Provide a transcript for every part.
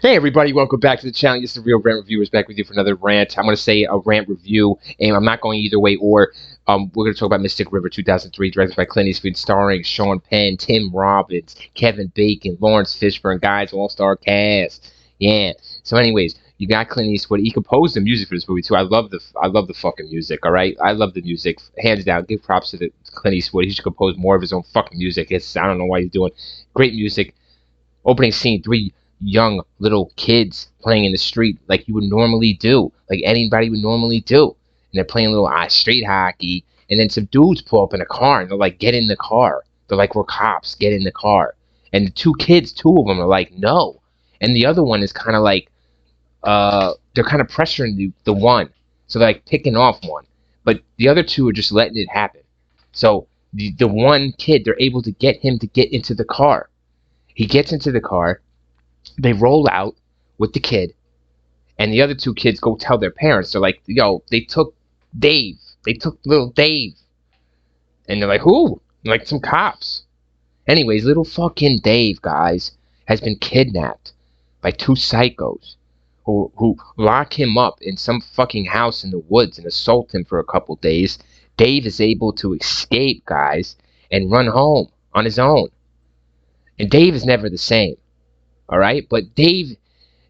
Hey everybody, welcome back to the channel. This is the Real Rant Reviewers back with you for another rant. I'm going to say a rant review, and I'm not going either way or. We're going to talk about Mystic River 2003, directed by Clint Eastwood, starring Sean Penn, Tim Robbins, Kevin Bacon, Lawrence Fishburne, guys, all-star cast. Yeah. So anyways, you got Clint Eastwood. He composed the music for this movie too. I love the fucking music, all right? I love the music. Hands down, give props to Clint Eastwood. He should compose more of his own fucking music. I don't know why he's doing great music. Opening scene, three young little kids playing in the street like you would normally do, like anybody would normally do. And they're playing a little street hockey, and then some dudes pull up in a car, and they're like, get in the car. They're like, we're cops, get in the car. And the two kids, two of them are like, no. And the other one is kind of like, they're kind of pressuring the one. So they're like picking off one. But the other two are just letting it happen. So the one kid, they're able to get him to get into the car. He gets into the car. They roll out with the kid, and the other two kids go tell their parents. They're like, yo, they took Dave. They took little Dave. And they're like, who? They're like, some cops. Anyways, little fucking Dave, guys, has been kidnapped by two psychos who lock him up in some fucking house in the woods and assault him for a couple days. Dave is able to escape, guys, and run home on his own. And Dave is never the same. All right, but Dave,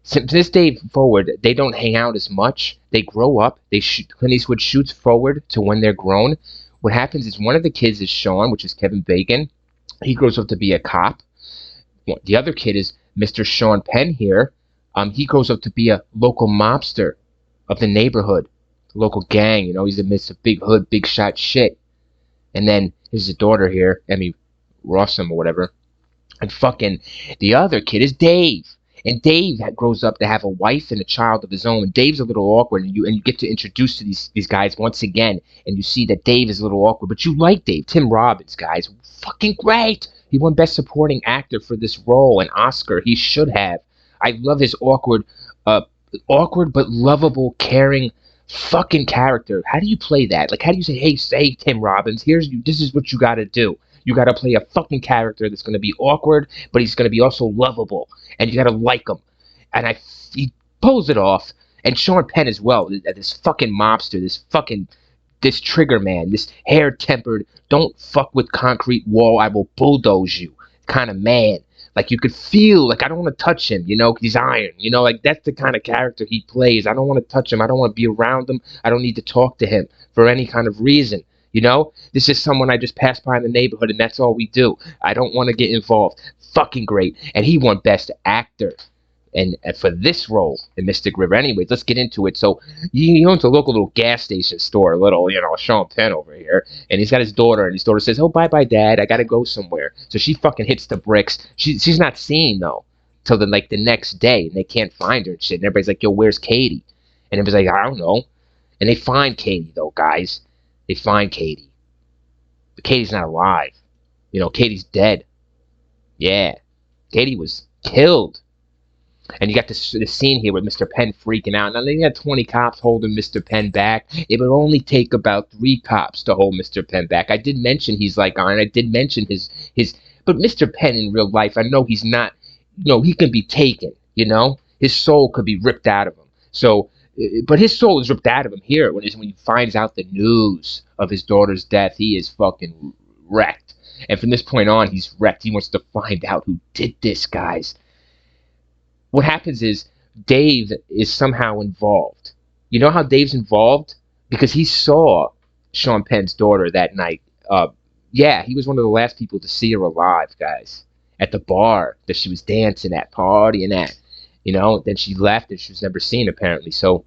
since this day forward, they don't hang out as much. They grow up. Clint Eastwood shoots forward to when they're grown. What happens is one of the kids is Sean, which is Kevin Bacon. He grows up to be a cop. The other kid is Mr. Sean Penn here. He grows up to be a local mobster of the neighborhood, local gang. You know, he's amidst a big hood, big shot shit. And then there's a daughter here, Emmy Rossum or whatever. And fucking the other kid is Dave. And Dave grows up to have a wife and a child of his own. And Dave's a little awkward, and you get to introduce to these guys once again, and you see that Dave is a little awkward, but you like Dave. Tim Robbins, guys, fucking great. He won Best Supporting Actor for this role, an Oscar. He should have. I love his awkward but lovable, caring fucking character. How do you play that? Like, how do you say, hey, Tim Robbins, this is what you got to do. You got to play a fucking character that's going to be awkward, but he's going to be also lovable, and you got to like him. And he pulls it off. And Sean Penn as well, this fucking mobster, this trigger man, this hair-tempered, don't fuck with concrete wall, I will bulldoze you kind of man. Like, you could feel, like, I don't want to touch him, you know, 'cause he's iron. You know, like, that's the kind of character he plays. I don't want to touch him. I don't want to be around him. I don't need to talk to him for any kind of reason. You know, this is someone I just passed by in the neighborhood, and that's all we do. I don't want to get involved. Fucking great. And he won Best Actor and for this role in Mystic River. Anyways, let's get into it. So he owns a local little gas station store, a little, you know, Sean Penn over here. And he's got his daughter, and his daughter says, oh, bye-bye, Dad. I got to go somewhere. So she fucking hits the bricks. She's not seen, though, till the next day, and they can't find her and shit. And everybody's like, yo, where's Katie? And everybody's like, I don't know. And they find Katie, though, guys. They find Katie. But Katie's not alive. You know, Katie's dead. Yeah. Katie was killed. And you got this scene here with Mr. Penn freaking out. Now, they got 20 cops holding Mr. Penn back. It would only take about 3 cops to hold Mr. Penn back. I did mention he's like iron. I did mention his... But Mr. Penn in real life, I know he's not... You know, he can be taken, you know? His soul could be ripped out of him. So... But his soul is ripped out of him here when he finds out the news of his daughter's death. He is fucking wrecked. And from this point on, he's wrecked. He wants to find out who did this, guys. What happens is Dave is somehow involved. You know how Dave's involved? Because he saw Sean Penn's daughter that night. Yeah, he was one of the last people to see her alive, guys. At the bar that she was dancing at, partying at. You know, then she left and she was never seen, apparently. So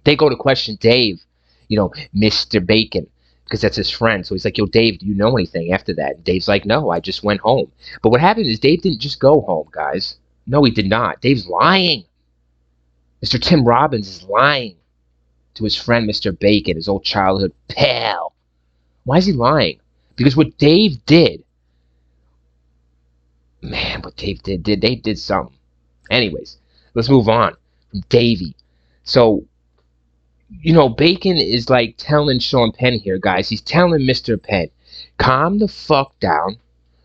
they go to question Dave, you know, Mr. Bacon, because that's his friend. So he's like, yo, Dave, do you know anything after that? And Dave's like, no, I just went home. But what happened is Dave didn't just go home, guys. No, he did not. Dave's lying. Mr. Tim Robbins is lying to his friend, Mr. Bacon, his old childhood pal. Why is he lying? Because what Dave did, man, what Dave did, Dave did something. Anyways, let's move on from Davey. So, you know, Bacon is like telling Sean Penn here, guys. He's telling Mr. Penn, calm the fuck down.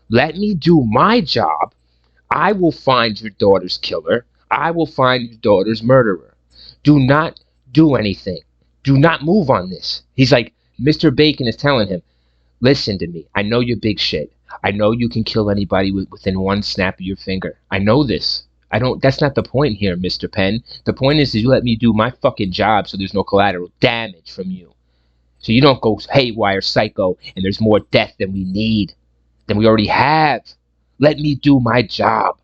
Let me do my job. I will find your daughter's killer. I will find your daughter's murderer. Do not do anything. Do not move on this. He's like, Mr. Bacon is telling him, listen to me. I know you're big shit. I know you can kill anybody within one snap of your finger. I know this. I don't. That's not the point here, Mr. Penn. The point is you let me do my fucking job so there's no collateral damage from you. So you don't go haywire psycho and there's more death than we need, than we already have. Let me do my job.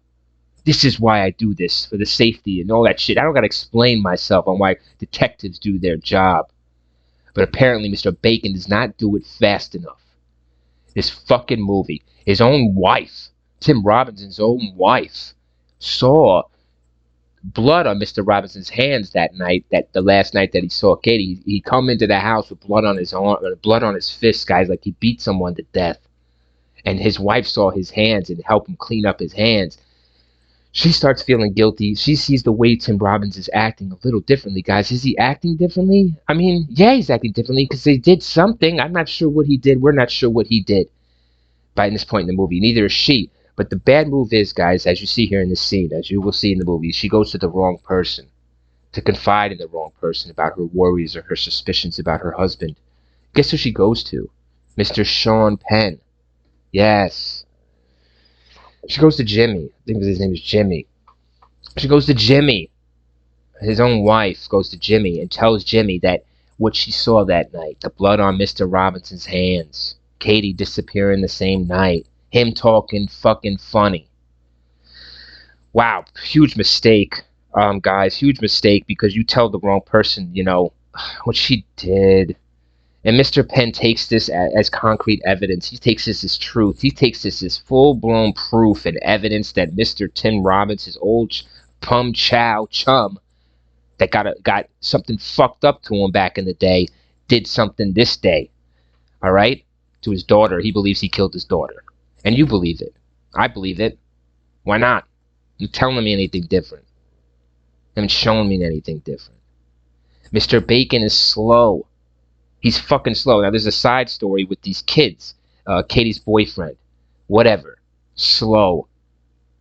This is why I do this, for the safety and all that shit. I don't gotta explain myself on why detectives do their job. But apparently Mr. Bacon does not do it fast enough. This fucking movie, his own wife, Tim Robinson's own wife, saw blood on Mr. Robinson's hands that night, that the last night that he saw Katie. He come into the house with blood on his arm, blood on his fists, guys, like he beat someone to death. And his wife saw his hands and helped him clean up his hands. She starts feeling guilty. She sees the way Tim Robbins is acting a little differently, guys. Is he acting differently? I mean, yeah, he's acting differently because they did something. I'm not sure what he did. We're not sure what he did by this point in the movie. Neither is she. But the bad move is, guys, as you see here in this scene, as you will see in the movie, she goes to the wrong person, to confide in the wrong person about her worries or her suspicions about her husband. Guess who she goes to? Mr. Sean Penn. Yes. She goes to Jimmy. I think his name is Jimmy. She goes to Jimmy. His own wife goes to Jimmy and tells Jimmy that what she saw that night, the blood on Mr. Robinson's hands, Katie disappearing the same night, him talking fucking funny. Wow, huge mistake, guys, huge mistake, because you tell the wrong person, what she did. And Mr. Penn takes this as concrete evidence. He takes this as truth. He takes this as full-blown proof and evidence that Mr. Tim Robbins, his old Pum Chow chum, that got something fucked up to him back in the day, did something this day, all right, to his daughter. He believes he killed his daughter. And you believe it. I believe it. Why not? You're telling me anything different. You haven't shown me anything different. Mr. Bacon is slow. He's fucking slow. Now, there's a side story with these kids. Katie's boyfriend. Whatever. Slow.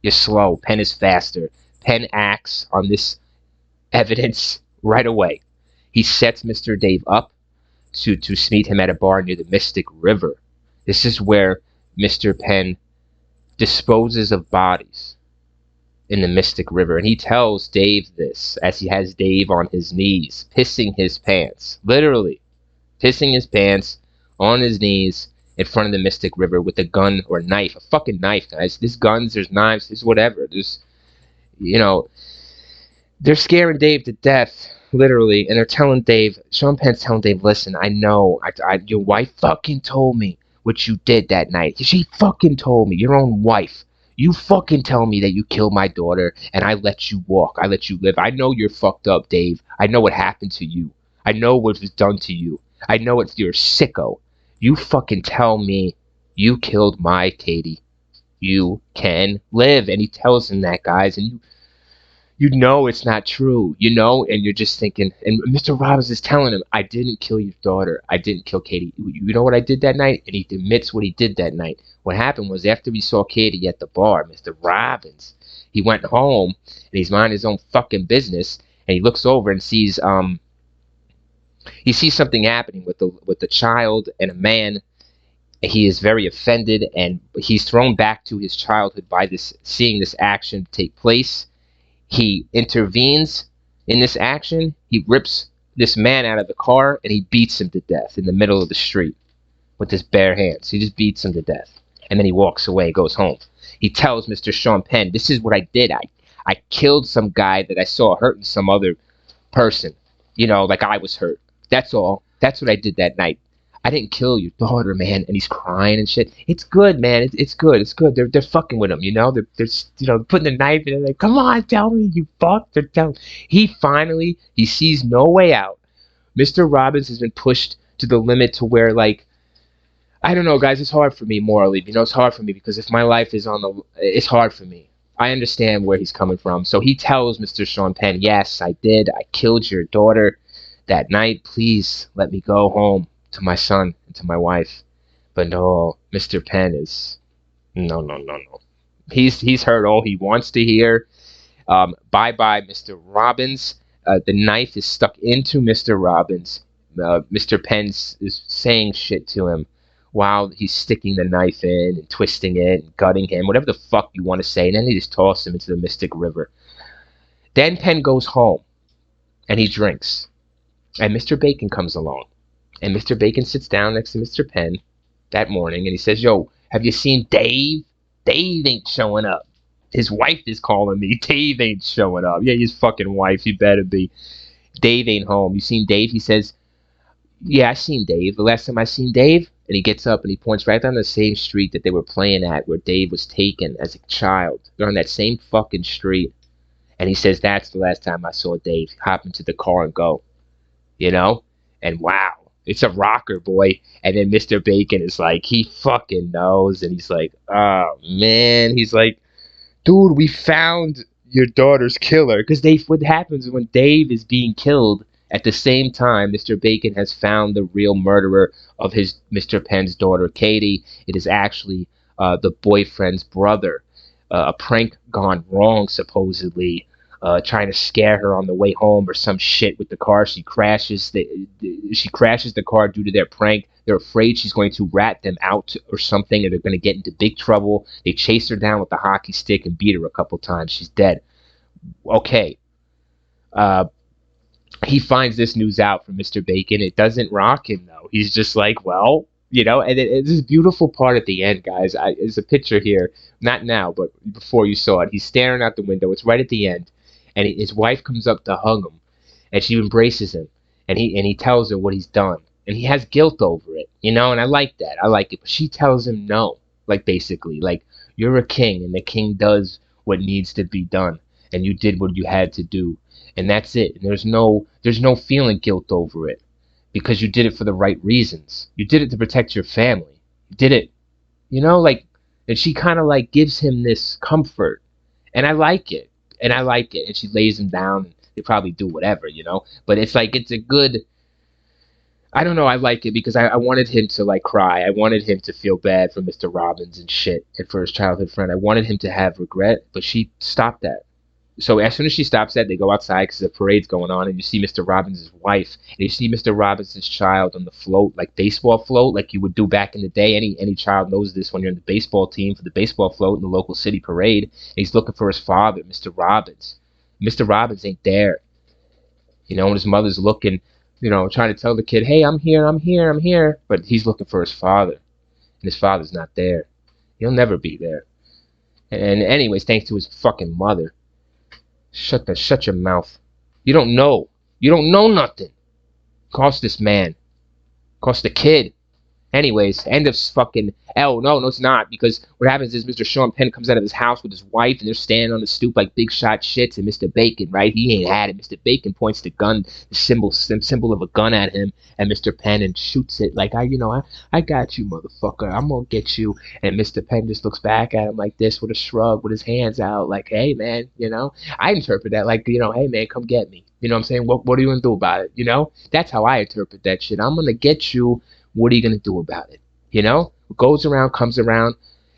You're slow. Penn is faster. Penn acts on this evidence right away. He sets Mr. Dave up to meet him at a bar near the Mystic River. This is where Mr. Penn disposes of bodies in the Mystic River. And he tells Dave this as he has Dave on his knees, pissing his pants. Literally. Pissing his pants on his knees in front of the Mystic River with a gun or knife. A fucking knife, guys. There's guns, there's knives, there's whatever. There's, they're scaring Dave to death, literally. And they're telling Dave, Sean Penn's telling Dave, listen, I know, your wife fucking told me what you did that night. She fucking told me, your own wife. You fucking tell me that you killed my daughter and I let you walk. I let you live. I know you're fucked up, Dave. I know what happened to you. I know what was done to you. I know you're a sicko. You fucking tell me you killed my Katie. You can live. And he tells him that, guys. And you know it's not true. And you're just thinking, and Mr. Robbins is telling him, I didn't kill your daughter. I didn't kill Katie. You know what I did that night? And he admits what he did that night. What happened was after we saw Katie at the bar, Mr. Robbins, he went home and he's minding his own fucking business. And he looks over and sees, he sees something happening with the child and a man. He is very offended, and he's thrown back to his childhood by seeing this action take place. He intervenes in this action. He rips this man out of the car, and he beats him to death in the middle of the street with his bare hands. He just beats him to death, and then he walks away, goes home. He tells Mr. Sean Penn, this is what I did. I killed some guy that I saw hurting some other person, like I was hurt. That's all. That's what I did that night. I didn't kill your daughter, man. And he's crying and shit. It's good, man. It's good. It's good. They're fucking with him, They're putting the knife in. Like, come on, tell me you fucked. They're telling. He sees no way out. Mr. Robbins has been pushed to the limit to where, like, I don't know, guys. It's hard for me morally. It's hard for me because if my life is it's hard for me. I understand where he's coming from. So he tells Mr. Sean Penn, yes, I did. I killed your daughter that night. Please let me go home to my son and to my wife. But no, Mr. Penn is no. He's heard all he wants to hear. Bye-bye, Mr. Robbins. The knife is stuck into Mr. Robbins. Mr. Penn's is saying shit to him while he's sticking the knife in and twisting it and gutting him, whatever the fuck you want to say, and then they just toss him into the Mystic River. Then Penn goes home and he drinks, and Mr. Bacon comes along, and Mr. Bacon sits down next to Mr. Penn that morning, and he says, "Yo, have you seen Dave? Dave ain't showing up. His wife is calling me. Dave ain't showing up." Yeah, his fucking wife. He better be. Dave ain't home. You seen Dave? He says, "Yeah, I seen Dave. The last time I seen Dave." And he gets up and he points right down the same street that they were playing at where Dave was taken as a child. They're on that same fucking street. And he says, "That's the last time I saw Dave hop into the car and go." You know? And wow, it's a rocker, boy. And then Mr. Bacon is like, he fucking knows. And he's like, "Oh, man." He's like, "Dude, we found your daughter's killer." Because what happens when Dave is being killed at the same time, Mr. Bacon has found the real murderer of his Mr. Penn's daughter, Katie. It is actually the boyfriend's brother. A prank gone wrong, supposedly. Trying to scare her on the way home or some shit with the car. She crashes the car due to their prank. They're afraid she's going to rat them out or something, or they're going to get into big trouble. They chase her down with the hockey stick and beat her a couple times. She's dead. Okay. He finds this news out from Mr. Bacon. It doesn't rock him, though. He's just like, well, and it's this beautiful part at the end, guys. There's a picture here, not now, but before you saw it. He's staring out the window. It's right at the end, and his wife comes up to hug him, and she embraces him, and he tells her what he's done, and he has guilt over it, and I like that. I like it, but she tells him no, like basically, like, you're a king, and the king does what needs to be done, and you did what you had to do, and that's it. And there's no feeling guilt over it, because you did it for the right reasons. You did it to protect your family. You did it, and she kind of like gives him this comfort, and I like it. And she lays him down, and they probably do whatever, but it's like, it's a good, I don't know, I like it because I wanted him to like cry. I wanted him to feel bad for Mr. Robbins and shit, and for his childhood friend. I wanted him to have regret, but she stopped that. So as soon as she stops that, they go outside because the parade's going on, and you see Mr. Robbins' wife, and you see Mr. Robbins' child on the float, like baseball float, like you would do back in the day. Any child knows this when you're in the baseball team for the baseball float in the local city parade. And he's looking for his father, Mr. Robbins. Mr. Robbins ain't there. And his mother's looking, trying to tell the kid, "Hey, I'm here, I'm here, I'm here." But he's looking for his father, and his father's not there. He'll never be there. And anyways, thanks to his fucking mother. Shut your mouth. You don't know. You don't know nothing. Cost this man. Cost the kid. Anyways, end of fucking... Oh, no, it's not. Because what happens is Mr. Sean Penn comes out of his house with his wife, and they're standing on the stoop like big shot shits, and Mr. Bacon, right? He ain't had it. Mr. Bacon points the gun, the symbol of a gun at him, and Mr. Penn, and shoots it like, I got you, motherfucker. I'm gonna get you. And Mr. Penn just looks back at him like this with a shrug, with his hands out, like, hey, man, I interpret that like, hey, man, come get me. You know what I'm saying? What are you gonna do about it? That's how I interpret that shit. I'm gonna get you. What are you going to do about it? What goes around comes around,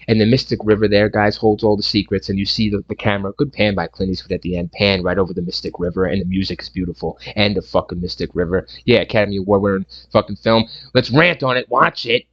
and the Mystic River there, guys, holds all the secrets, and you see the camera, good pan by Clint Eastwood at the end, pan right over the Mystic River, and the music is beautiful, and the fucking Mystic River. Yeah, Academy Award winning fucking film. Let's rant on it. Watch it.